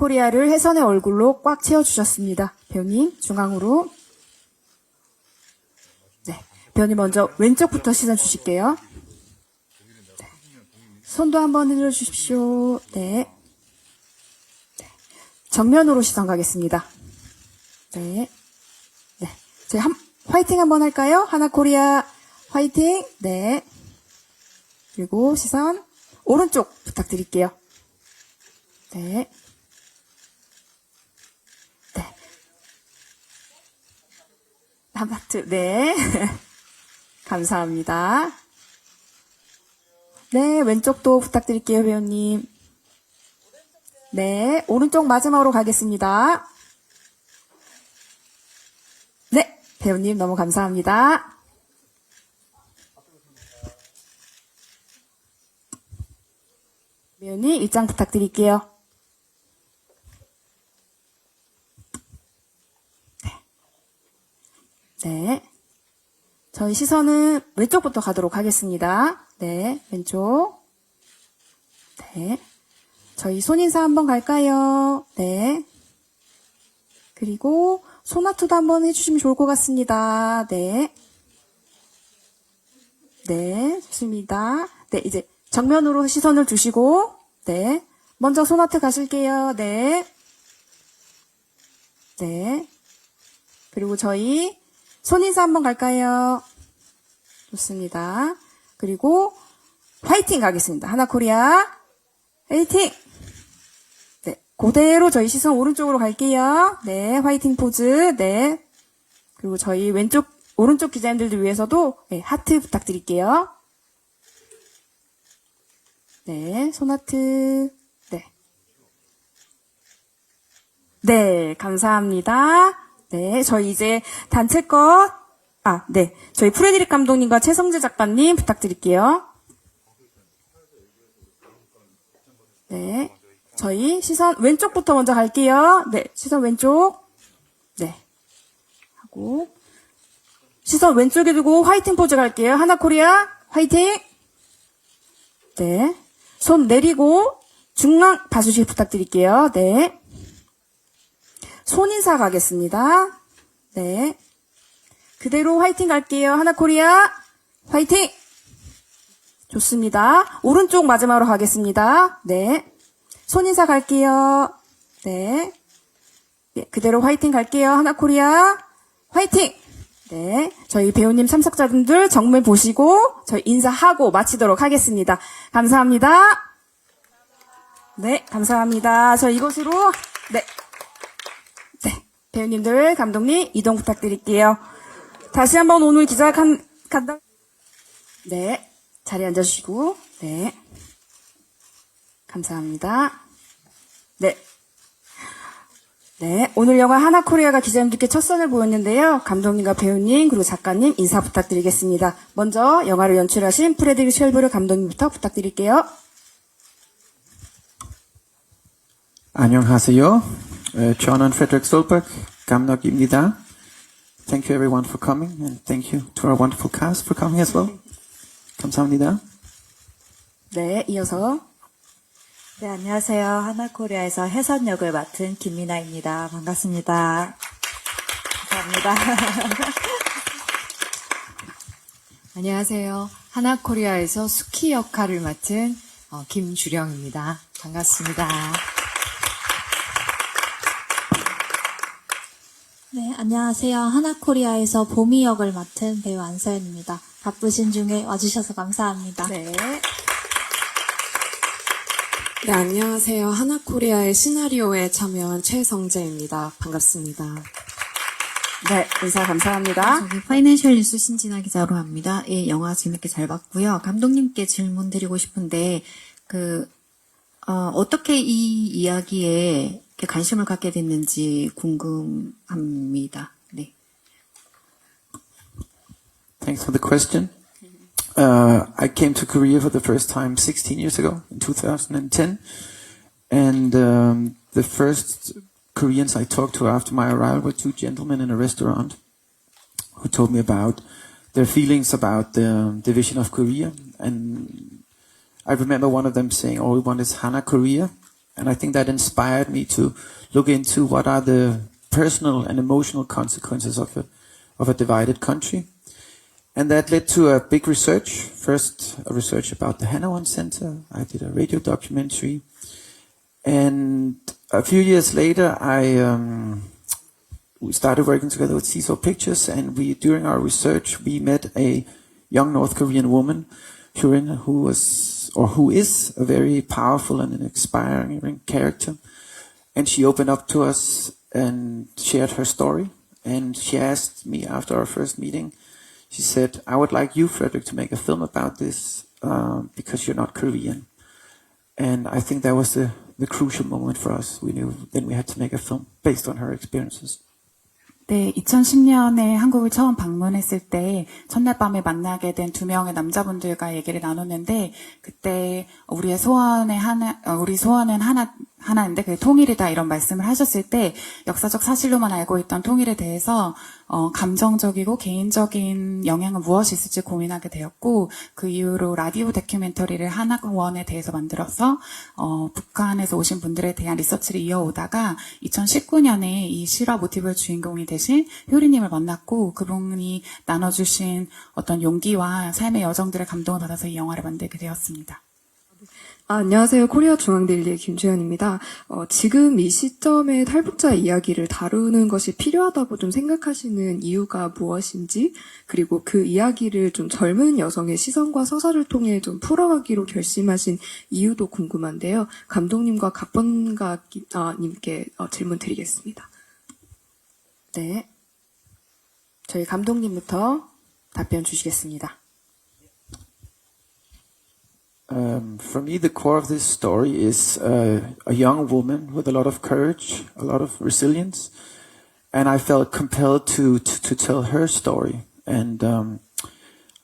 코리아를 혜선의 얼굴로 꽉 채워주셨습니다. 배우님 중앙으로. 네, 배우님 먼저 왼쪽부터 시선 주실게요. 네. 손도 한번 흔들어 주십시오. 네. 네. 정면으로 시선 가겠습니다. 네. 네. 저희 화이팅 한번 할까요? 하나코리아 화이팅. 네. 그리고 시선 오른쪽 부탁드릴게요. 네. 네. 하트. 네. 감사합니다. 네, 왼쪽도 부탁드릴게요, 배우님. 네, 오른쪽 마지막으로 가겠습니다. 네, 배우님 너무 감사합니다. 배우님 입장 부탁드릴게요. 네. 저희 시선은 왼쪽부터 가도록 하겠습니다. 네, 왼쪽. 네. 저희 손인사 한번 갈까요? 네. 그리고 손아트도 한번 해주시면 좋을 것 같습니다. 네. 네, 좋습니다. 네, 이제 정면으로 시선을 두시고, 네. 먼저 손아트 가실게요. 네. 네. 그리고 저희 손인사 한번 갈까요? 좋습니다. 그리고 화이팅 가겠습니다. 하나코리아 화이팅! 네, 그대로 저희 시선 오른쪽으로 갈게요. 네, 화이팅 포즈. 네. 그리고 저희 오른쪽 기자님들을 위해서도 네, 하트 부탁드릴게요. 네, 손하트. 네. 네, 감사합니다. 네, 저희 이제 단체 것, 네. 저희 프레데릭 감독님과 최성재 작가님 부탁드릴게요. 네. 저희 시선 왼쪽부터 먼저 갈게요. 네, 시선 왼쪽. 네. 하고, 시선 왼쪽에 두고 화이팅 포즈 갈게요. 하나코리아, 화이팅! 네. 손 내리고, 중앙 봐주시기 부탁드릴게요. 네. 손인사 가겠습니다. 네. 그대로 화이팅 갈게요. 하나코리아 화이팅! 좋습니다. 오른쪽 마지막으로 가겠습니다. 네. 손인사 갈게요. 네. 네. 그대로 화이팅 갈게요. 하나코리아 화이팅! 네. 저희 배우님 참석자분들 정면 보시고 저희 인사하고 마치도록 하겠습니다. 감사합니다. 네. 감사합니다. 저 이것으로 네. 배우님들, 감독님, 이동 부탁드릴게요. 다시 한번 오늘 기자 간다. 네. 자리에 앉아주시고, 네. 감사합니다. 네. 네. 오늘 영화 하나코리아가 기자님들께 첫 선을 보였는데요. 감독님과 배우님, 그리고 작가님 인사 부탁드리겠습니다. 먼저 영화를 연출하신 프레데릭 쉘브르 감독님부터 부탁드릴게요. 안녕하세요. John and Frederick Stolberg, 감독입니다. Thank you everyone for coming, and thank you to our wonderful cast for coming as well. 감사합니다. 네, 이어서. 네, 안녕하세요. 하나코리아에서 혜선 역을 맡은 김민아입니다. 반갑습니다. 감사합니다. 안녕하세요. 하나코리아에서 수키 역할을 맡은 김주령입니다. 반갑습니다. 네, 안녕하세요. 하나코리아에서 보미 역을 맡은 배우 안서연입니다. 바쁘신 중에 와주셔서 감사합니다. 네. 네, 안녕하세요. 하나코리아의 시나리오에 참여한 최성재입니다. 반갑습니다. 네, 인사 감사합니다. 저기 파이낸셜 뉴스 신진아 기자로 합니다. 예, 영화 재밌게 잘 봤고요. 감독님께 질문 드리고 싶은데 어떻게 이 이야기에 이렇게 관심을 갖게 됐는지 궁금합니다. 네. Thanks for the question. I came to Korea for the first time 16 years ago, in 2010. And the first Koreans I talked to after my arrival were two gentlemen in a restaurant who told me about their feelings about the division of Korea. And I remember one of them saying, all we want is Hana Korea. And I think that inspired me to look into what are the personal and emotional consequences of a divided country. And that led to a big research. First, a research about the Hana Center. I did a radio documentary. And a few years later, we started working together with Seesaw Pictures, and during our research, we met a young North Korean woman, who is a very powerful and an inspiring character. And she opened up to us and shared her story. And she asked me after our first meeting, she said, I would like you, Frederick, to make a film about this because you're not Korean. And I think that was the crucial moment for us. We knew then we had to make a film based on her experiences. 네, 2010년에 한국을 처음 방문했을 때 첫날 밤에 만나게 된 두 명의 남자분들과 얘기를 나눴는데 그때 우리 소원은 하나인데 그게 통일이다 이런 말씀을 하셨을 때 역사적 사실로만 알고 있던 통일에 대해서 감정적이고 개인적인 영향은 무엇이 있을지 고민하게 되었고 그 이후로 라디오 다큐멘터리를 하나원에 대해서 만들어서 북한에서 오신 분들에 대한 리서치를 이어오다가 2019년에 이 실화 모티브의 주인공이 되신 효리님을 만났고 그분이 나눠주신 어떤 용기와 삶의 여정들의 감동을 받아서 이 영화를 만들게 되었습니다. 안녕하세요. 코리아 중앙데일리의 김주현입니다. 지금 이 시점에 탈북자 이야기를 다루는 것이 필요하다고 좀 생각하시는 이유가 무엇인지, 그리고 그 이야기를 좀 젊은 여성의 시선과 서사를 통해 좀 풀어가기로 결심하신 이유도 궁금한데요. 감독님과 각본가님께 질문 드리겠습니다. 네. 저희 감독님부터 답변 주시겠습니다. For me, the core of this story is a young woman with a lot of courage, a lot of resilience, and I felt compelled to tell her story. And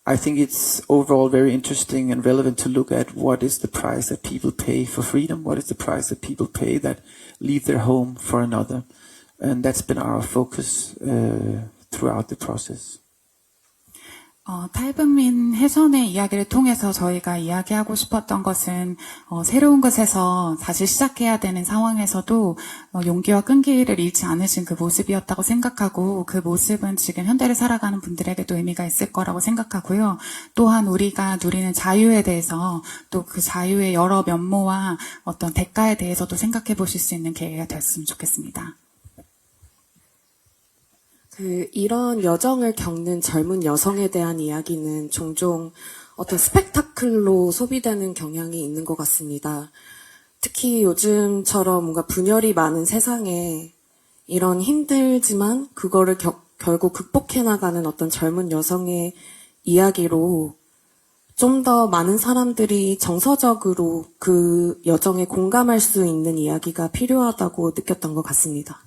I think it's overall very interesting and relevant to look at what is the price that people pay for freedom, what is the price that people pay that leave their home for another. And that's been our focus throughout the process. 탈북민 혜선의 이야기를 통해서 저희가 이야기하고 싶었던 것은 새로운 것에서 다시 시작해야 되는 상황에서도 용기와 끈기를 잃지 않으신 그 모습이었다고 생각하고 그 모습은 지금 현대를 살아가는 분들에게도 의미가 있을 거라고 생각하고요. 또한 우리가 누리는 자유에 대해서 또 그 자유의 여러 면모와 어떤 대가에 대해서도 생각해 보실 수 있는 계기가 됐으면 좋겠습니다. 이런 여정을 겪는 젊은 여성에 대한 이야기는 종종 어떤 스펙타클로 소비되는 경향이 있는 것 같습니다. 특히 요즘처럼 뭔가 분열이 많은 세상에 이런 힘들지만 그거를 결국 극복해 나가는 어떤 젊은 여성의 이야기로 좀 더 많은 사람들이 정서적으로 그 여정에 공감할 수 있는 이야기가 필요하다고 느꼈던 것 같습니다.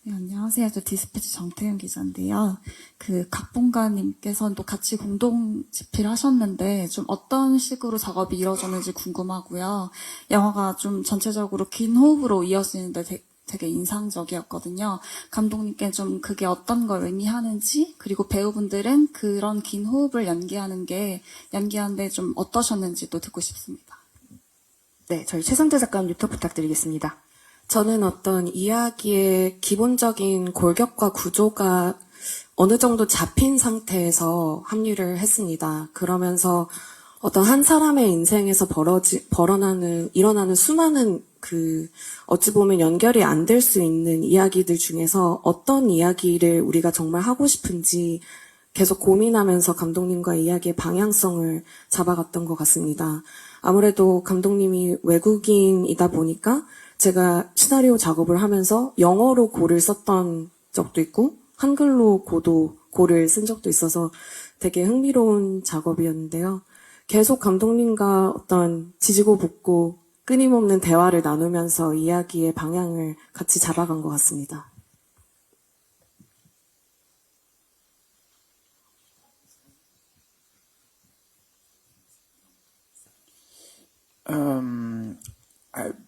네, 안녕하세요. 저 디스패치 정태윤 기자인데요. 그 각본가님께서도 같이 공동 집필을 하셨는데 좀 어떤 식으로 작업이 이루어졌는지 궁금하고요. 영화가 좀 전체적으로 긴 호흡으로 이어지는데 되게 인상적이었거든요. 감독님께 좀 그게 어떤 걸 의미하는지, 그리고 배우분들은 그런 긴 호흡을 연기하는데 좀 어떠셨는지도 듣고 싶습니다. 네, 저희 최선재 작가님부터 부탁드리겠습니다. 저는 어떤 이야기의 기본적인 골격과 구조가 어느 정도 잡힌 상태에서 합류를 했습니다. 그러면서 어떤 한 사람의 인생에서 일어나는 수많은 어찌 보면 연결이 안 될 수 있는 이야기들 중에서 어떤 이야기를 우리가 정말 하고 싶은지 계속 고민하면서 감독님과 이야기의 방향성을 잡아갔던 것 같습니다. 아무래도 감독님이 외국인이다 보니까 제가 시나리오 작업을 하면서 영어로 고를 썼던 적도 있고 한글로 고를 쓴 적도 있어서 되게 흥미로운 작업이었는데요. 계속 감독님과 어떤 지지고 볶고 끊임없는 대화를 나누면서 이야기의 방향을 같이 잡아간 것 같습니다.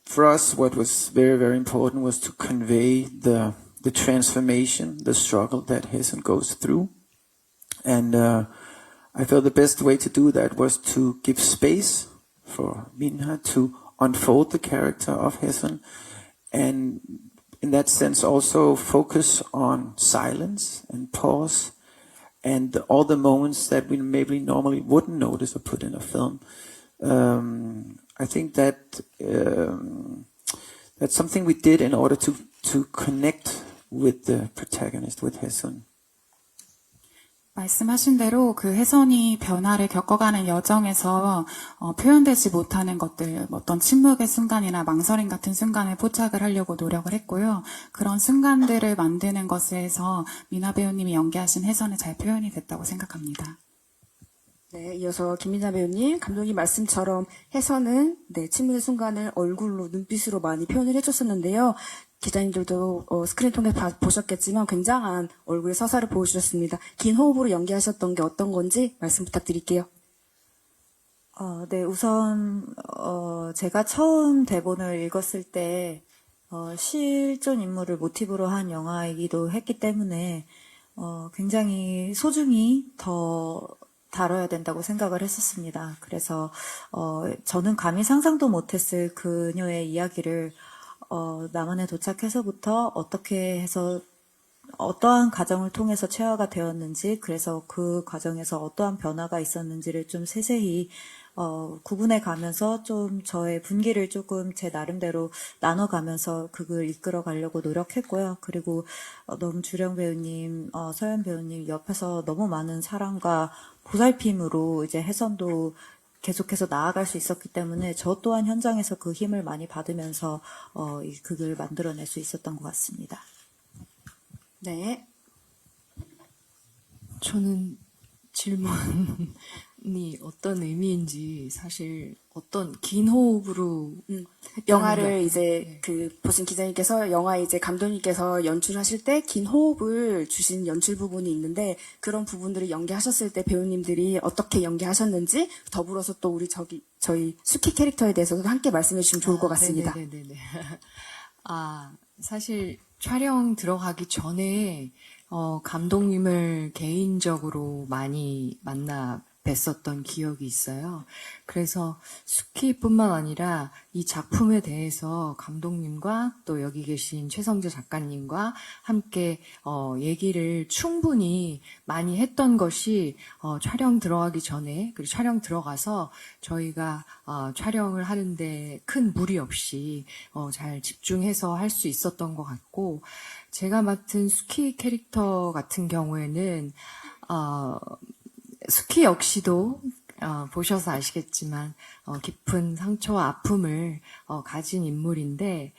For us, what was very, very important was to convey the transformation, the struggle that 혜선 goes through. And I felt the best way to do that was to give space for Minha to unfold the character of 혜선, and in that sense also focus on silence and pause and all the moments that we maybe normally wouldn't notice or put in a film. I think that that's something we did in order to connect with the protagonist, with 혜선. 말씀하신 대로 그 혜선이 변화를 겪어가는 여정에서 표현되지 못하는 것들, 어떤 침묵의 순간이나 망설임 같은 순간을 포착을 하려고 노력을 했고요. 그런 순간들을 만드는 것에서 미나 배우님이 연기하신 혜선이 잘 표현이 됐다고 생각합니다. 네, 이어서 김민하 배우님, 감독님 말씀처럼 혜선은 침묵의 순간을 얼굴로, 눈빛으로 많이 표현을 해줬었는데요. 기자님들도 스크린 통해 보셨겠지만 굉장한 얼굴의 서사를 보여주셨습니다. 긴 호흡으로 연기하셨던 게 어떤 건지 말씀 부탁드릴게요. 네, 우선 제가 처음 대본을 읽었을 때 실존 인물을 모티브로 한 영화이기도 했기 때문에 굉장히 소중히 더 다뤄야 된다고 생각을 했었습니다. 그래서 저는 감히 상상도 못했을 그녀의 이야기를 남한에 도착해서부터 어떻게 해서 어떠한 과정을 통해서 체화가 되었는지, 그래서 그 과정에서 어떠한 변화가 있었는지를 좀 세세히 구분해 가면서 좀 저의 분기를 조금 제 나름대로 나눠가면서 그걸 이끌어 가려고 노력했고요. 그리고 너무 주령 배우님, 서연 배우님 옆에서 너무 많은 사랑과 보살핌으로 이제 혜선도 계속해서 나아갈 수 있었기 때문에 저 또한 현장에서 그 힘을 많이 받으면서 이 극을 만들어낼 수 있었던 것 같습니다. 네. 저는 질문이 어떤 의미인지 사실 어떤 긴 호흡으로 영화를 이제 보신 기자님께서 영화 이제 감독님께서 연출하실 때 긴 호흡을 주신 연출 부분이 있는데 그런 부분들을 연기하셨을 때 배우님들이 어떻게 연기하셨는지 더불어서 또 우리 저희 수키 캐릭터에 대해서도 함께 말씀해 주시면 좋을 것 같습니다. 네네네. 사실 촬영 들어가기 전에 감독님을 개인적으로 많이 만나 뵀었던 기억이 있어요. 그래서 수키뿐만 아니라 이 작품에 대해서 감독님과 또 여기 계신 최성재 작가님과 함께 얘기를 충분히 많이 했던 것이 촬영 들어가기 전에, 그리고 촬영 들어가서 저희가 촬영을 하는데 큰 무리 없이 잘 집중해서 할 수 있었던 것 같고, 제가 맡은 수키 캐릭터 같은 경우에는 수키 역시도 보셔서 아시겠지만 깊은 상처와 아픔을 가진 인물인데,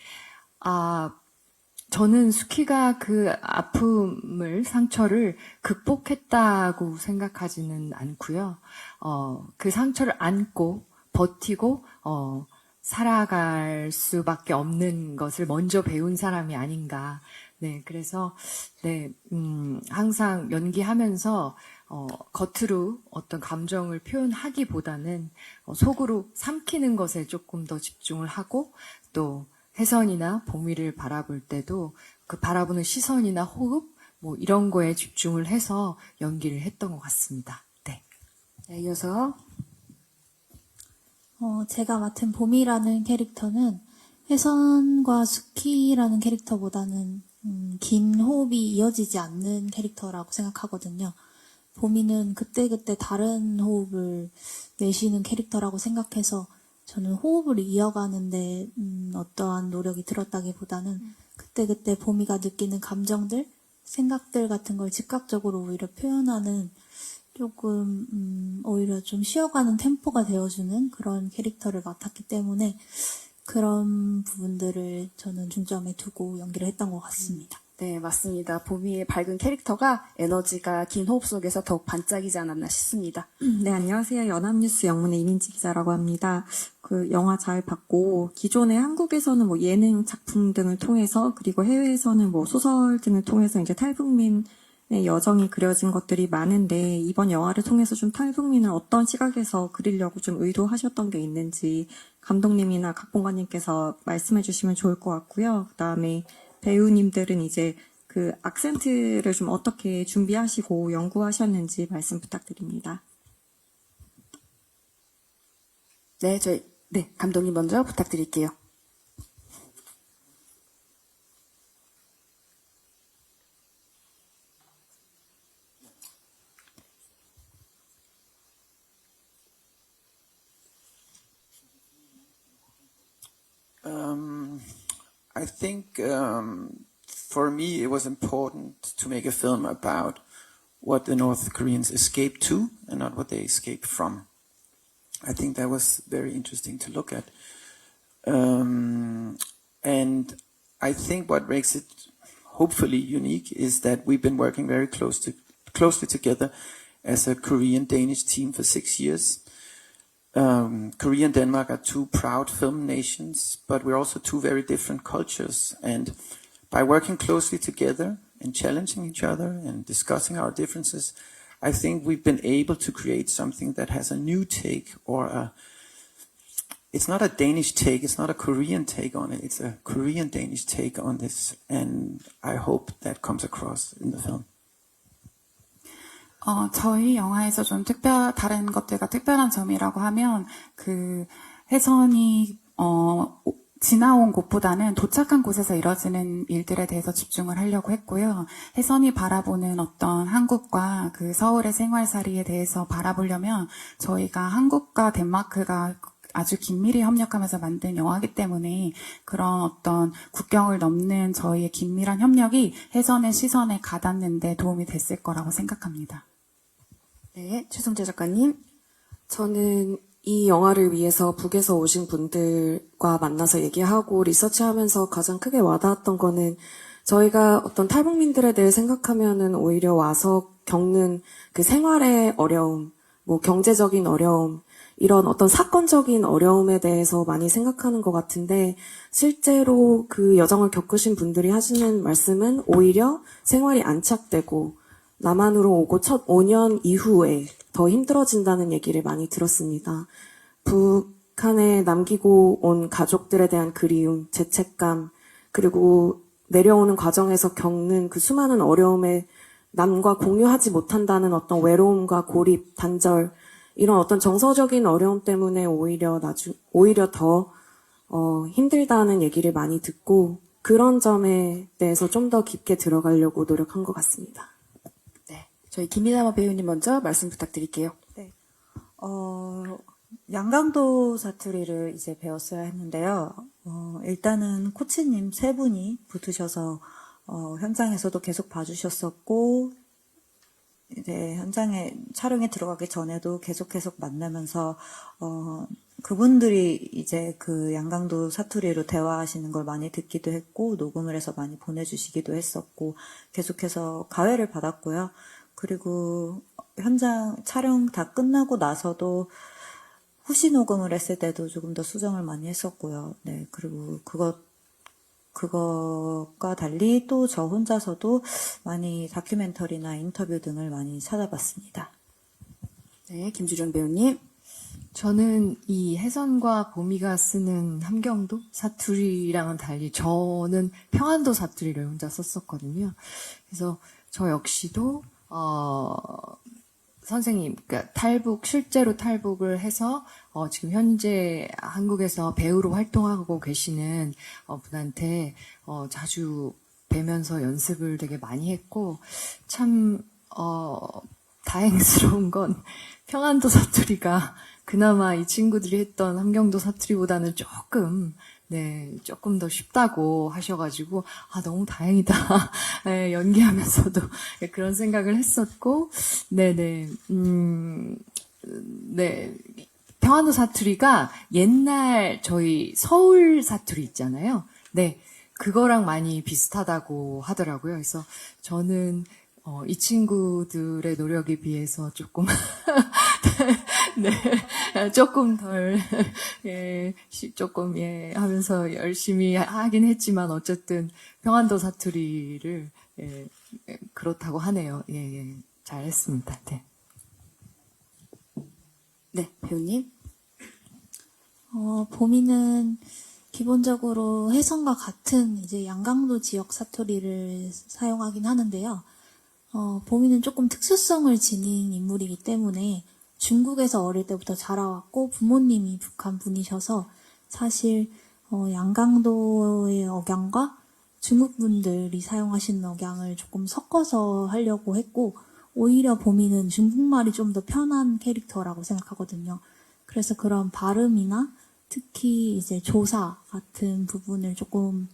저는 수키가 그 아픔을, 상처를 극복했다고 생각하지는 않고요. 그 상처를 안고 버티고 살아갈 수밖에 없는 것을 먼저 배운 사람이 아닌가. 네, 그래서 항상 연기하면서 겉으로 어떤 감정을 표현하기보다는 속으로 삼키는 것에 조금 더 집중을 하고, 또 혜선이나 보미를 바라볼 때도 그 바라보는 시선이나 호흡 이런 거에 집중을 해서 연기를 했던 것 같습니다. 네. 네, 이어서 제가 맡은 봄이라는 캐릭터는 혜선과 수키라는 캐릭터보다는 긴 호흡이 이어지지 않는 캐릭터라고 생각하거든요. 봄이는 그때그때 다른 호흡을 내쉬는 캐릭터라고 생각해서 저는 호흡을 이어가는데 어떠한 노력이 들었다기보다는 그때그때 봄이가 느끼는 감정들, 생각들 같은 걸 즉각적으로 오히려 표현하는, 조금 오히려 좀 쉬어가는 템포가 되어주는 그런 캐릭터를 맡았기 때문에 그런 부분들을 저는 중점에 두고 연기를 했던 것 같습니다. 네, 맞습니다. 보미의 밝은 캐릭터가 에너지가 긴 호흡 속에서 더욱 반짝이지 않았나 싶습니다. 네, 안녕하세요. 연합뉴스 영문의 이민지 기자라고 합니다. 그 영화 잘 봤고, 기존에 한국에서는 예능 작품 등을 통해서, 그리고 해외에서는 소설 등을 통해서 이제 탈북민의 여정이 그려진 것들이 많은데, 이번 영화를 통해서 좀 탈북민을 어떤 시각에서 그리려고 좀 의도하셨던 게 있는지 감독님이나 각본가님께서 말씀해 주시면 좋을 것 같고요. 그다음에 배우님들은 이제 그 악센트를 좀 어떻게 준비하시고 연구하셨는지 말씀 부탁드립니다. 네, 저희 네, 감독님 먼저 부탁드릴게요. I think for me it was important to make a film about what the North Koreans escaped to and not what they escaped from. I think that was very interesting to look at. And I think what makes it hopefully unique is that we've been working very closely together as a Korean-Danish team for 6 years. Korea and Denmark are two proud film nations, but we're also two very different cultures. And by working closely together and challenging each other and discussing our differences, I think we've been able to create something that has a new take, or it's not a Danish take, it's not a Korean take on it, it's a Korean-Danish take on this. And I hope that comes across in the film. 저희 영화에서 좀 다른 것들과 특별한 점이라고 하면, 혜선이, 지나온 곳보다는 도착한 곳에서 이뤄지는 일들에 대해서 집중을 하려고 했고요. 혜선이 바라보는 어떤 한국과 서울의 생활살이에 대해서 바라보려면 저희가 한국과 덴마크가 아주 긴밀히 협력하면서 만든 영화이기 때문에 그런 어떤 국경을 넘는 저희의 긴밀한 협력이 혜선의 시선에 가닿는 데 도움이 됐을 거라고 생각합니다. 네, 최성재 작가님. 저는 이 영화를 위해서 북에서 오신 분들과 만나서 얘기하고 리서치하면서 가장 크게 와닿았던 거는 저희가 어떤 탈북민들에 대해 생각하면은 오히려 와서 겪는 그 생활의 어려움, 뭐 경제적인 어려움, 이런 어떤 사건적인 어려움에 대해서 많이 생각하는 것 같은데 실제로 그 여정을 겪으신 분들이 하시는 말씀은 오히려 생활이 안착되고 남한으로 오고 첫 5년 이후에 더 힘들어진다는 얘기를 많이 들었습니다. 북한에 남기고 온 가족들에 대한 그리움, 죄책감, 그리고 내려오는 과정에서 겪는 그 수많은 어려움에 남과 공유하지 못한다는 어떤 외로움과 고립, 단절, 이런 어떤 정서적인 어려움 때문에 오히려 더 힘들다는 얘기를 많이 듣고 그런 점에 대해서 좀 더 깊게 들어가려고 노력한 것 같습니다. 네, 저희 김민하 배우님 먼저 말씀 부탁드릴게요. 네, 양강도 사투리를 이제 배웠어야 했는데요. 일단은 코치님 3분이 붙으셔서 현장에서도 계속 봐주셨었고 이제 현장에 촬영에 들어가기 전에도 계속 만나면서 그분들이 이제 그 양강도 사투리로 대화하시는 걸 많이 듣기도 했고 녹음을 해서 많이 보내주시기도 했었고 계속해서 가회를 받았고요. 그리고 현장 촬영 다 끝나고 나서도 후시 녹음을 했을 때도 조금 더 수정을 많이 했었고요. 네, 그리고 그것과 달리 또 저 혼자서도 많이 다큐멘터리나 인터뷰 등을 많이 찾아봤습니다. 네, 김주령 배우님. 저는 이 혜선과 보미가 쓰는 함경도 사투리랑은 달리 저는 평안도 사투리를 혼자 썼었거든요. 그래서 저 역시도 선생님, 그러니까 실제로 탈북을 해서 지금 현재 한국에서 배우로 활동하고 계시는 분한테 자주 뵈면서 연습을 되게 많이 했고 참 다행스러운 건 평안도 사투리가 그나마 이 친구들이 했던 함경도 사투리보다는 조금 더 쉽다고 하셔가지고, 너무 다행이다. 네, 연기하면서도 그런 생각을 했었고, 네. 평안도 사투리가 옛날 저희 서울 사투리 있잖아요. 네. 그거랑 많이 비슷하다고 하더라고요. 그래서 저는 이 친구들의 노력에 비해서 조금 네, 조금 덜 하면서 열심히 하긴 했지만 어쨌든 평안도 사투리를 그렇다고 하네요. 잘했습니다. 네. 네, 배우님. 보미는 기본적으로 혜선과 같은 이제 양강도 지역 사투리를 사용하긴 하는데요. 보미는 조금 특수성을 지닌 인물이기 때문에 중국에서 어릴 때부터 자라왔고 부모님이 북한 분이셔서 사실 양강도의 억양과 중국 분들이 사용하시는 억양을 조금 섞어서 하려고 했고 오히려 보미는 중국말이 좀 더 편한 캐릭터라고 생각하거든요. 그래서 그런 발음이나 특히 이제 조사 같은 부분을 조금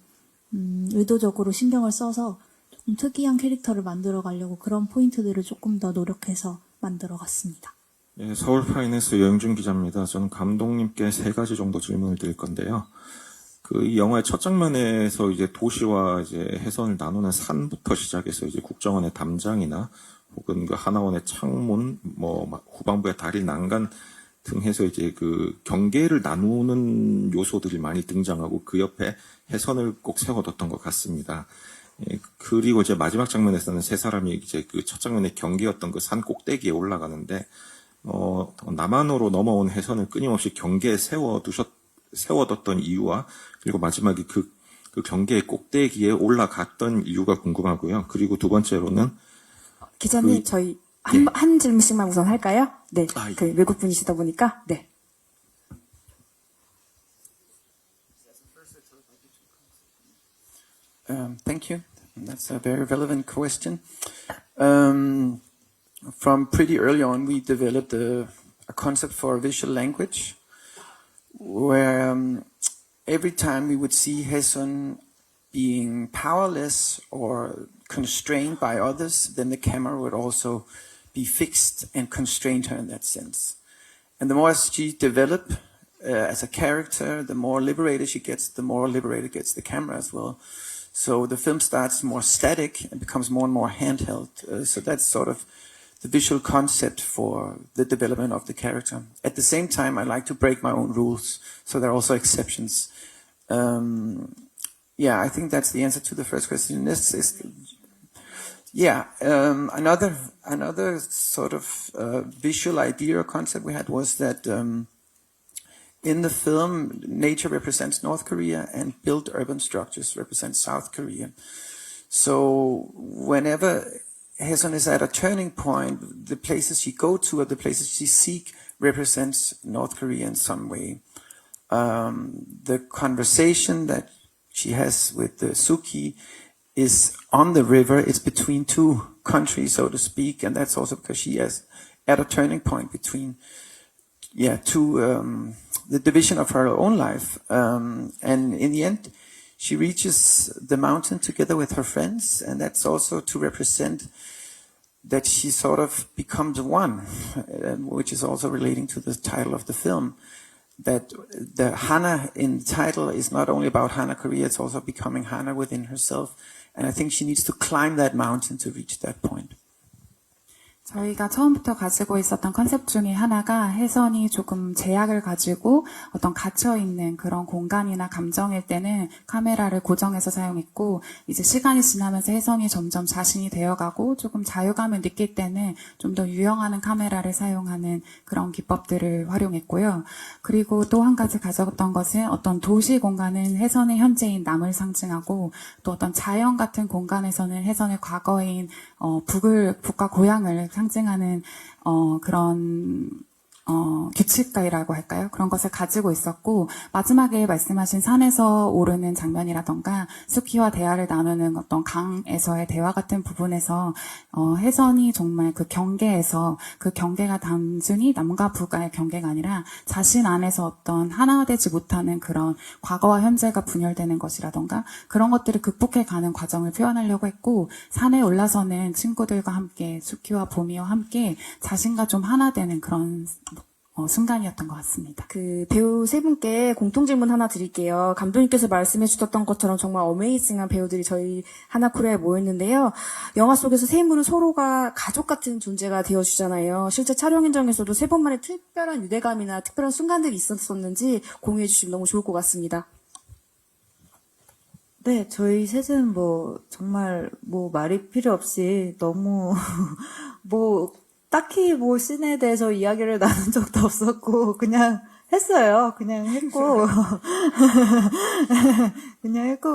의도적으로 신경을 써서 조금 특이한 캐릭터를 만들어 가려고 그런 포인트들을 조금 더 노력해서 만들어 갔습니다. 예, 서울 파이낸스 여영준 기자입니다. 저는 감독님께 3가지 정도 질문을 드릴 건데요. 이 영화의 첫 장면에서 이제 도시와 이제 혜선을 나누는 산부터 시작해서 이제 국정원의 담장이나 혹은 그 하나원의 창문, 후방부의 다리 난간 등 해서 이제 그 경계를 나누는 요소들이 많이 등장하고 그 옆에 혜선을 꼭 세워뒀던 것 같습니다. 예, 그리고 이제 마지막 장면에서는 3사람이 이제 그 첫 장면의 경계였던 그 산 꼭대기에 올라가는데, 남한으로 넘어온 혜선을 끊임없이 경계에 세워뒀던 이유와, 그리고 마지막에 그 경계의 꼭대기에 올라갔던 이유가 궁금하고요. 그리고 2번째로는. 기자님, 저희 한 질문씩만 우선 할까요? 네. 그 외국 분이시다 보니까, 네. Thank you. That's a very relevant question. From pretty early on, we developed a concept for visual language, where every time we would see 혜선 being powerless or constrained by others, then the camera would also be fixed and constrain her in that sense. And the more she developed as a character, the more liberated she gets, the more liberated gets the camera as well. So the film starts more static and becomes more and more handheld. So that's sort of the visual concept for the development of the character. At the same time, I like to break my own rules, so there are also exceptions. Yeah, I think that's the answer to the first question. Another sort of visual idea or concept we had was that in the film, nature represents North Korea and built urban structures represent South Korea. So whenever 혜선 is at a turning point, the places she go to or the places she seek represents North Korea in some way. The conversation that she has with Suki is on the river. It's between two countries, so to speak, and that's also because she is at a turning point between, the division of her own life. And in the end, she reaches the mountain together with her friends, and that's also to represent that she sort of becomes one, which is also relating to the title of the film. That the Hana in the title is not only about Hana Korea, it's also becoming Hana within herself. And I think she needs to climb that mountain to reach that point. 저희가 처음부터 가지고 있었던 컨셉 중에 하나가 혜선이 조금 제약을 가지고 어떤 갇혀있는 그런 공간이나 감정일 때는 카메라를 고정해서 사용했고, 이제 시간이 지나면서 혜선이 점점 자신이 되어가고 조금 자유감을 느낄 때는 좀 더 유영하는 카메라를 사용하는 그런 기법들을 활용했고요. 그리고 또 한 가지 가져갔던 것은 어떤 도시 공간은 혜선의 현재인 남을 상징하고, 또 어떤 자연 같은 공간에서는 혜선의 과거인 북과 고향을 상징하는 그런 규칙가이라고 할까요? 그런 것을 가지고 있었고, 마지막에 말씀하신 산에서 오르는 장면이라던가 수키와 대화를 나누는 어떤 강에서의 대화 같은 부분에서 혜선이 정말 그 경계에서, 그 경계가 단순히 남과 북의 경계가 아니라 자신 안에서 어떤 하나되지 못하는 그런 과거와 현재가 분열되는 것이라던가 그런 것들을 극복해가는 과정을 표현하려고 했고, 산에 올라서는 친구들과 함께 수키와 보미와 함께 자신과 좀 하나 되는 그런 순간이었던 것 같습니다. 그 배우 3분께 공통 질문 하나 드릴게요. 감독님께서 말씀해 주셨던 것처럼 정말 어메이징한 배우들이 저희 하나코리아에 모였는데요. 영화 속에서 3분은 서로가 가족 같은 존재가 되어주잖아요. 실제 촬영 현장에서도 3분만의 특별한 유대감이나 특별한 순간들이 있었는지 공유해 주시면 너무 좋을 것 같습니다. 네, 저희 셋은 정말 말이 필요 없이 너무 딱히 씬에 대해서 이야기를 나눈 적도 없었고, 그냥 했어요. 그냥 했고.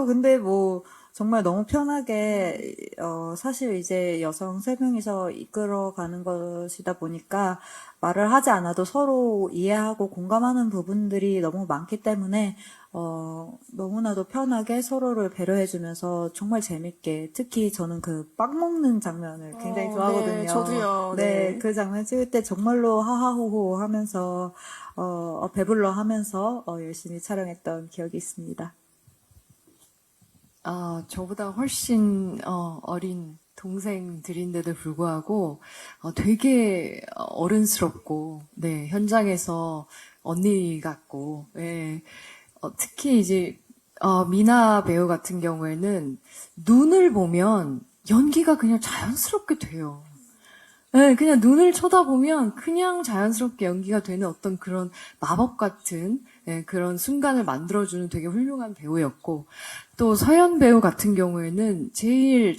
근데 정말 너무 편하게 사실 이제 여성 3명이서 이끌어가는 것이다 보니까 말을 하지 않아도 서로 이해하고 공감하는 부분들이 너무 많기 때문에 너무나도 편하게 서로를 배려해주면서 정말 재밌게, 특히 저는 그 빵 먹는 장면을 굉장히 좋아하거든요. 네, 저도요. 네, 네. 그 장면 찍을 때 정말로 하하호호 하면서 배불러 하면서 열심히 촬영했던 기억이 있습니다. 저보다 훨씬 어린 동생들인데도 불구하고 되게 어른스럽고, 네, 현장에서 언니 같고, 네, 특히 이제 미나 배우 같은 경우에는 눈을 보면 연기가 그냥 자연스럽게 돼요. 네, 그냥 눈을 쳐다보면 그냥 자연스럽게 연기가 되는 어떤 그런 마법 같은, 네, 그런 순간을 만들어주는 되게 훌륭한 배우였고, 또 서연 배우 같은 경우에는 저희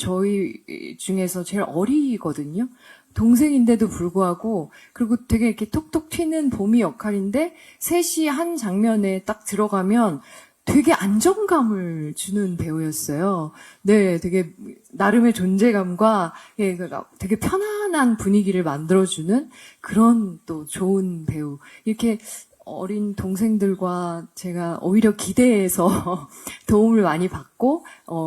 중에서 제일 어리거든요. 동생인데도 불구하고, 그리고 되게 이렇게 톡톡 튀는 봄이 역할인데, 셋이 한 장면에 딱 들어가면 되게 안정감을 주는 배우였어요. 네, 되게 나름의 존재감과 되게 편안한 분위기를 만들어주는 그런 또 좋은 배우. 이렇게 어린 동생들과 제가 오히려 기대해서 도움을 많이 받고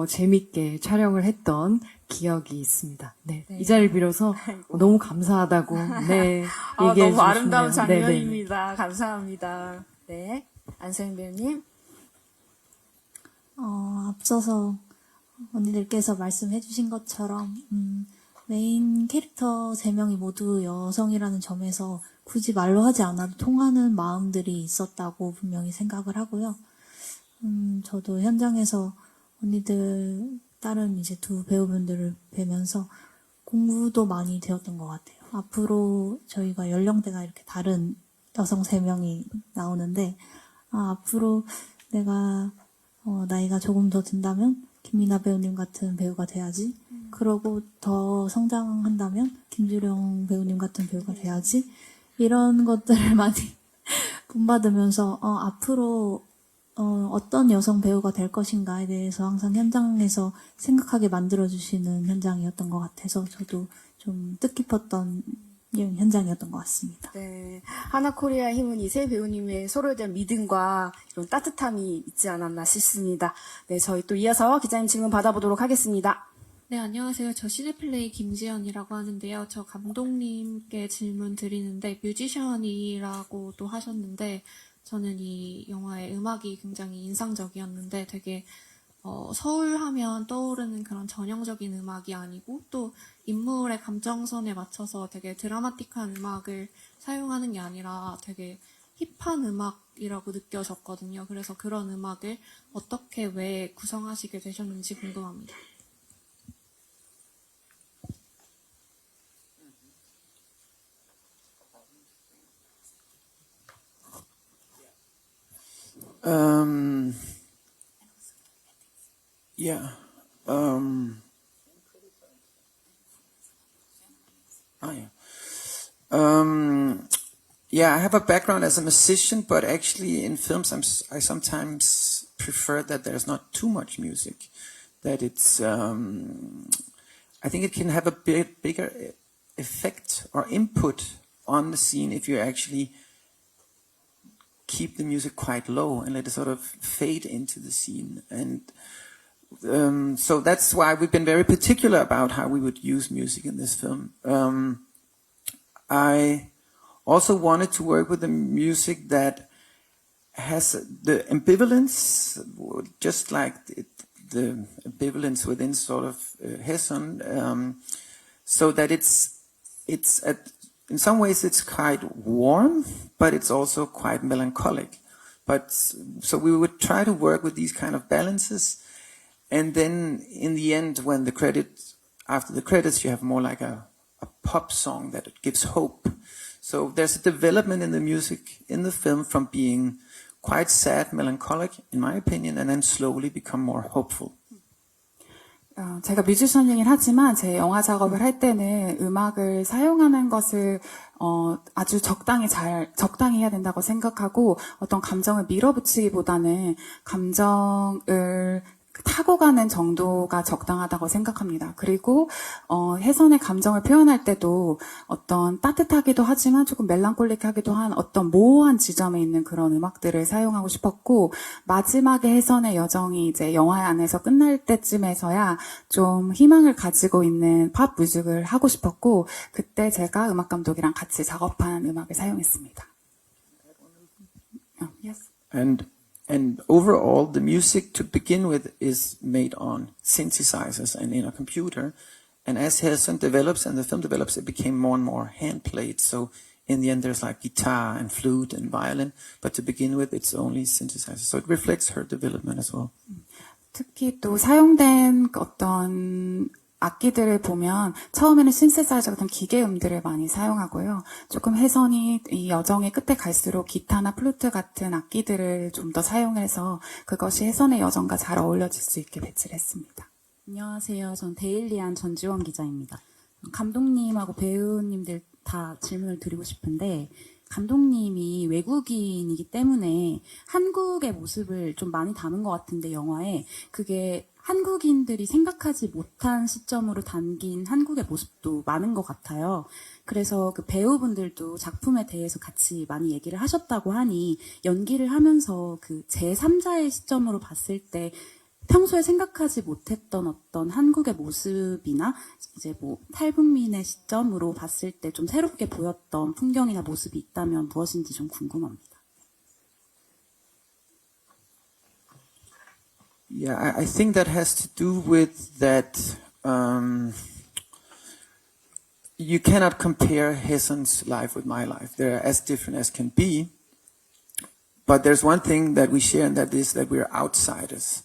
재밌게 촬영을 했던 기억이 있습니다. 네, 이 자리를 빌어서 너무 감사하다고 네, 얘기해 너무 아름다운 주시네요. 장면입니다. 네네. 감사합니다. 네, 안소영 배우님. 앞서서 언니들께서 말씀해 주신 것처럼 메인 캐릭터 3명이 모두 여성이라는 점에서 굳이 말로 하지 않아도 통하는 마음들이 있었다고 분명히 생각을 하고요. 저도 현장에서 언니들 다른 이제 2 배우분들을 뵈면서 공부도 많이 되었던 것 같아요. 앞으로 저희가 연령대가 이렇게 다른 여성 3명이 나오는데 앞으로 내가 나이가 조금 더 든다면 김민하 배우님 같은 배우가 돼야지. 그러고 더 성장한다면 김주령 배우님 같은 배우가 돼야지. 이런 것들을 많이 본받으면서 앞으로 어떤 여성 배우가 될 것인가에 대해서 항상 현장에서 생각하게 만들어주시는 현장이었던 것 같아서 저도 좀 뜻깊었던 현장이었던 것 같습니다. 네, 하나코리아 힘은 이 3 배우님의 서로에 대한 믿음과 이런 따뜻함이 있지 않았나 싶습니다. 네, 저희 또 이어서 기자님 질문 받아보도록 하겠습니다. 네, 안녕하세요. 저 시네플레이 김지연이라고 하는데요. 저 감독님께 질문 드리는데 뮤지션이라고도 하셨는데 저는 이 영화의 음악이 굉장히 인상적이었는데 되게 서울 하면 떠오르는 그런 전형적인 음악이 아니고 또 인물의 감정선에 맞춰서 되게 드라마틱한 음악을 사용하는 게 아니라 되게 힙한 음악이라고 느껴졌거든요. 그래서 그런 음악을 어떻게 왜 구성하시게 되셨는지 궁금합니다. Yeah. Yeah, I have a background as a musician, but actually in films I sometimes prefer that there's not too much music. That it's, I think it can have a bigger effect or input on the scene if you actually keep the music quite low and let it sort of fade into the scene. And so that's why we've been very particular about how we would use music in this film. I also wanted to work with the music that has the ambivalence, just like the ambivalence within sort of 혜선, so that it's in some ways it's quite warm, but it's also quite melancholic. But so we would try to work with these kind of balances, and then in the end, when after the credits, you have more like a pop song that gives hope. So there's a development in the music in the film from being quite sad, melancholic, in my opinion, and then slowly become more hopeful. 제가 뮤지션이긴 하지만 제 영화 작업을 할 때는 음악을 사용하는 것을 아주 적당히 해야 된다고 생각하고 어떤 감정을 밀어붙이기보다는 감정을 타고 가는 정도가 적당하다고 생각합니다. 그리고 혜선의 감정을 표현할 때도 어떤 따뜻하기도 하지만 조금 멜랑콜릭하기도 한 어떤 모호한 지점에 있는 그런 음악들을 사용하고 싶었고, 마지막에 혜선의 여정이 이제 영화 안에서 끝날 때쯤에서야 좀 희망을 가지고 있는 팝 뮤직을 하고 싶었고, 그때 제가 음악 감독이랑 같이 작업한 음악을 사용했습니다. Yes. And overall, the music to begin with is made on synthesizers and in a computer. And as 혜선 develops and the film develops, it became more and more hand-played. So in the end, there's like guitar and flute and violin. But to begin with, it's only synthesizers. So it reflects her development as well. 특히 또 사용된 어떤 악기들을 보면 처음에는 신세사이저 같은 기계음들을 많이 사용하고요. 조금 혜선이 이 여정의 끝에 갈수록 기타나 플루트 같은 악기들을 좀 더 사용해서 그것이 혜선의 여정과 잘 어울려질 수 있게 배치를 했습니다. 안녕하세요. 전 데일리안 전지원 기자입니다. 감독님하고 배우님들 다 질문을 드리고 싶은데, 감독님이 외국인이기 때문에 한국의 모습을 좀 많이 담은 것 같은데, 영화에 그게 한국인들이 생각하지 못한 시점으로 담긴 한국의 모습도 많은 것 같아요. 그래서 그 배우분들도 작품에 대해서 같이 많이 얘기를 하셨다고 하니, 연기를 하면서 그 제3자의 시점으로 봤을 때 평소에 생각하지 못했던 어떤 한국의 모습이나 이제 뭐 탈북민의 시점으로 봤을 때 좀 새롭게 보였던 풍경이나 모습이 있다면 무엇인지 좀 궁금합니다. Yeah, I think that has to do with that you cannot compare 혜선's life with my life. They're as different as can be. But there's one thing that we share, and that is that we're outsiders.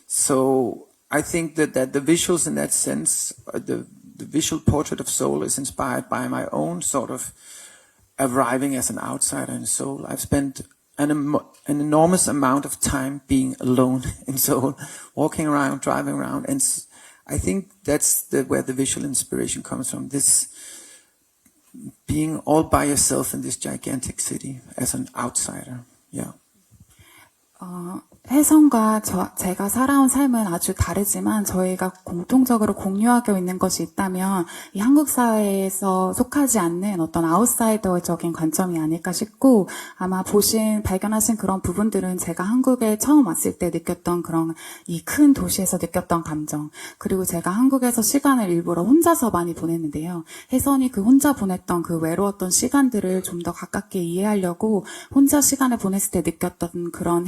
So I think that the visuals in that sense, the visual portrait of Seoul is inspired by my own sort of arriving as an outsider in Seoul. I've spent an enormous amount of time being alone in Seoul, walking around, driving around, and I think that's where the visual inspiration comes from. This being all by yourself in this gigantic city as an outsider. Yeah. 혜선과 제가 살아온 삶은 아주 다르지만 저희가 공통적으로 공유하고 있는 것이 있다면 이 한국 사회에서 속하지 않는 어떤 아웃사이더적인 관점이 아닐까 싶고, 아마 발견하신 그런 부분들은 제가 한국에 처음 왔을 때 느꼈던 그런 이 큰 도시에서 느꼈던 감정, 그리고 제가 한국에서 시간을 일부러 혼자서 많이 보냈는데요. 혜선이 그 혼자 보냈던 그 외로웠던 시간들을 좀 더 가깝게 이해하려고 혼자 시간을 보냈을 때 느꼈던 그런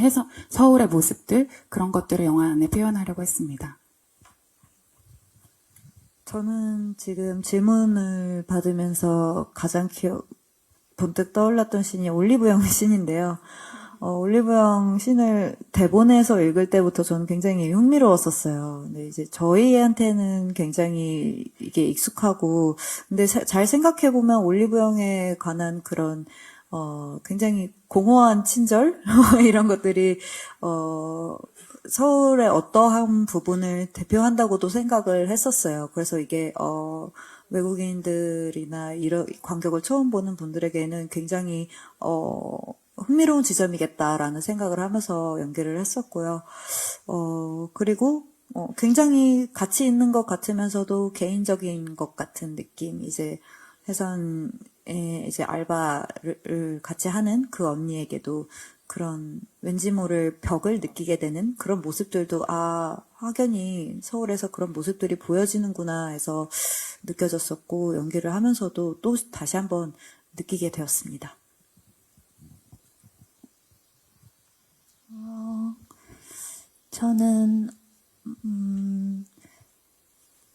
서울의 모습들, 그런 것들을 영화 안에 표현하려고 했습니다. 저는 지금 질문을 받으면서 가장 번뜩 떠올랐던 씬이 올리브영 씬인데요. 올리브영 씬을 대본에서 읽을 때부터 저는 굉장히 흥미로웠었어요. 근데 이제 저희한테는 굉장히 이게 익숙하고, 근데 잘 생각해보면 올리브영에 관한 그런 굉장히 공허한 친절? 이런 것들이, 서울의 어떠한 부분을 대표한다고도 생각을 했었어요. 그래서 이게, 외국인들이나 이런 관객을 처음 보는 분들에게는 굉장히, 흥미로운 지점이겠다라는 생각을 하면서 연기를 했었고요. 그리고, 굉장히 가치 있는 것 같으면서도 개인적인 것 같은 느낌, 이제, 혜선, 이제 알바를 같이 하는 그 언니에게도 그런 왠지 모를 벽을 느끼게 되는 그런 모습들도, 확연히 서울에서 그런 모습들이 보여지는구나 해서 느껴졌었고, 연기를 하면서도 또 다시 한번 느끼게 되었습니다. 저는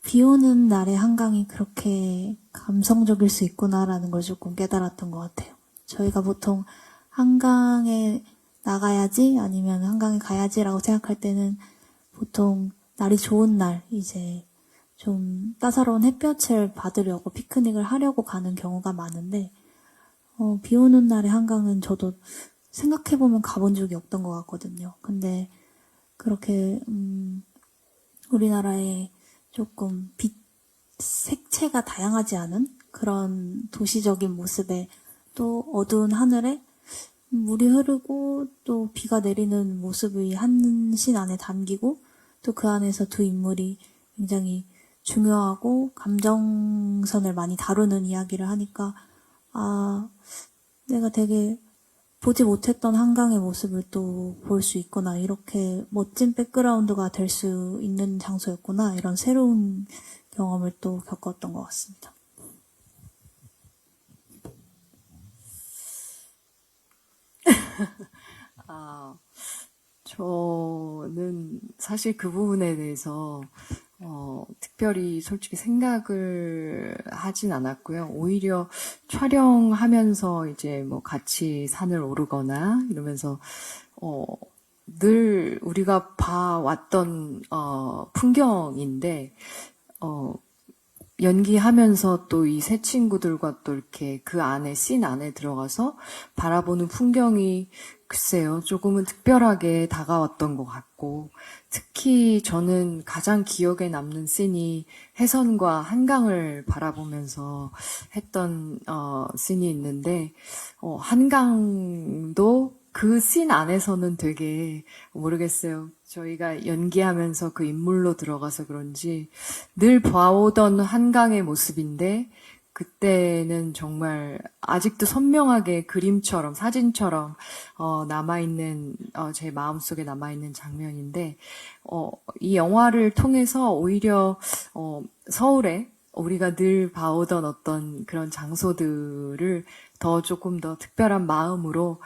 비 오는 날의 한강이 그렇게 감성적일 수 있구나라는 걸 조금 깨달았던 것 같아요. 저희가 보통 한강에 나가야지 아니면 한강에 가야지라고 생각할 때는 보통 날이 좋은 날, 이제 좀 따사로운 햇볕을 받으려고 피크닉을 하려고 가는 경우가 많은데, 비 오는 날의 한강은 저도 생각해보면 가본 적이 없던 것 같거든요. 근데 그렇게 우리나라에 조금 색채가 다양하지 않은 그런 도시적인 모습에, 또 어두운 하늘에 물이 흐르고 또 비가 내리는 모습이 한 씬 안에 담기고, 또 그 안에서 두 인물이 굉장히 중요하고 감정선을 많이 다루는 이야기를 하니까 내가 되게 보지 못했던 한강의 모습을 또 볼 수 있구나, 이렇게 멋진 백그라운드가 될 수 있는 장소였구나, 이런 새로운 경험을 또 겪었던 것 같습니다. 저는 사실 그 부분에 대해서 특별히 솔직히 생각을 하진 않았고요. 오히려 촬영하면서 이제 뭐 같이 산을 오르거나 이러면서 늘 우리가 봐왔던 풍경인데 연기하면서 또 이 세 친구들과 또 이렇게 그 안에 씬 안에 들어가서 바라보는 풍경이 글쎄요, 조금은 특별하게 다가왔던 것 같고, 특히 저는 가장 기억에 남는 씬이 혜선과 한강을 바라보면서 했던 씬이 있는데, 한강도 그 씬 안에서는 되게 모르겠어요. 저희가 연기하면서 그 인물로 들어가서 그런지 늘 봐오던 한강의 모습인데, 그때는 정말 아직도 선명하게 그림처럼, 사진처럼 남아있는, 제 마음속에 남아있는 장면인데, 이 영화를 통해서 오히려 서울에 우리가 늘 봐오던 어떤 그런 장소들을 조금 더 특별한 마음으로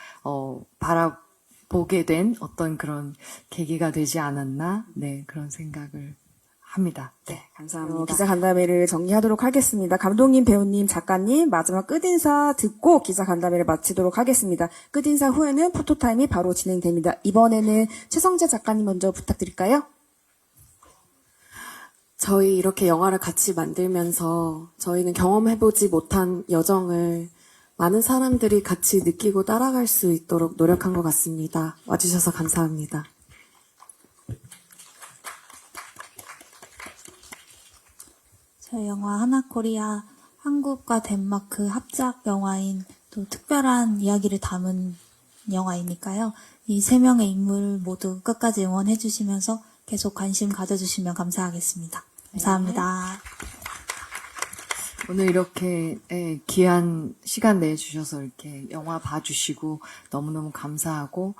바라보게 된 어떤 그런 계기가 되지 않았나, 네, 그런 생각을 합니다. 네, 감사합니다. 기자 간담회를 정리하도록 하겠습니다. 감독님, 배우님, 작가님, 마지막 끝인사 듣고 기자 간담회를 마치도록 하겠습니다. 끝인사 후에는 포토타임이 바로 진행됩니다. 이번에는 최성재 작가님 먼저 부탁드릴까요? 저희 이렇게 영화를 같이 만들면서 저희는 경험해보지 못한 여정을 많은 사람들이 같이 느끼고 따라갈 수 있도록 노력한 것 같습니다. 와주셔서 감사합니다. 저희 영화 하나코리아, 한국과 덴마크 합작 영화인 또 특별한 이야기를 담은 영화이니까요. 이 세 명의 인물 모두 끝까지 응원해 주시면서 계속 관심 가져주시면 감사하겠습니다. 감사합니다. 오늘 이렇게 귀한 시간 내주셔서 이렇게 영화 봐주시고 너무너무 감사하고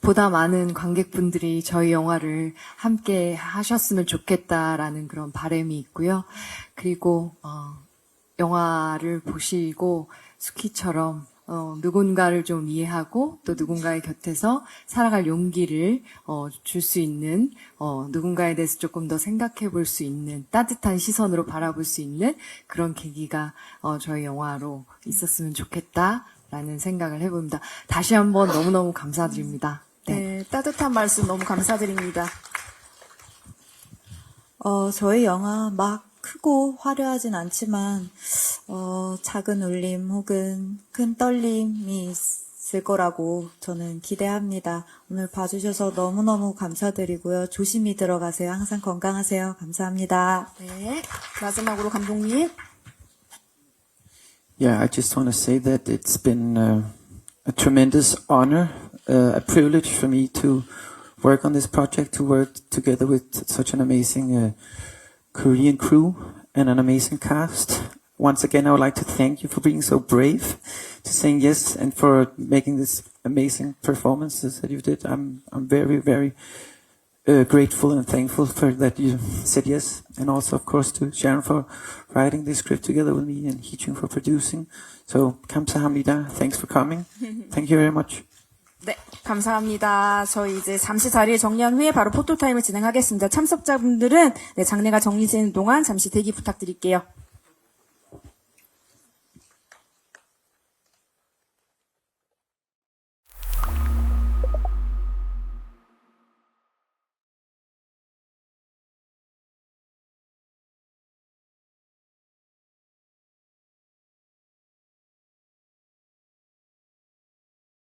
보다 많은 관객분들이 저희 영화를 함께 하셨으면 좋겠다라는 그런 바람이 있고요. 그리고 영화를 보시고 수키처럼 누군가를 좀 이해하고 또 누군가의 곁에서 살아갈 용기를 줄 수 있는, 누군가에 대해서 조금 더 생각해 볼 수 있는, 따뜻한 시선으로 바라볼 수 있는 그런 계기가 저희 영화로 있었으면 좋겠다라는 생각을 해봅니다. 다시 한번 너무너무 감사드립니다. 네, 따뜻한 말씀 너무 감사드립니다. 저희 영화 막 크고 화려하진 않지만 작은 울림 혹은 큰 떨림이 있을 거라고 저는 기대합니다. 오늘 봐주셔서 너무너무 감사드리고요. 조심히 들어가세요. 항상 건강하세요. 감사합니다. 네, 마지막으로 감독님. Yeah, I just want to say that it's been a tremendous honor, a privilege for me to work on this project, to work together with such an amazing Korean crew and an amazing cast. Once again, I would like to thank you for being so brave, to saying yes, and for making this amazing performances that you did. I'm very, very grateful and thankful for that you said yes, and also, of course, to Sharon for writing this script together with me and Hee-chung for producing. So, 감사합니다. Thanks for coming. Thank you very much. 네, 감사합니다. 저희 이제 잠시 자리를 정리한 후에 바로 포토타임을 진행하겠습니다. 참석자분들은 장례가 정리되는 동안 잠시 대기 부탁드릴게요.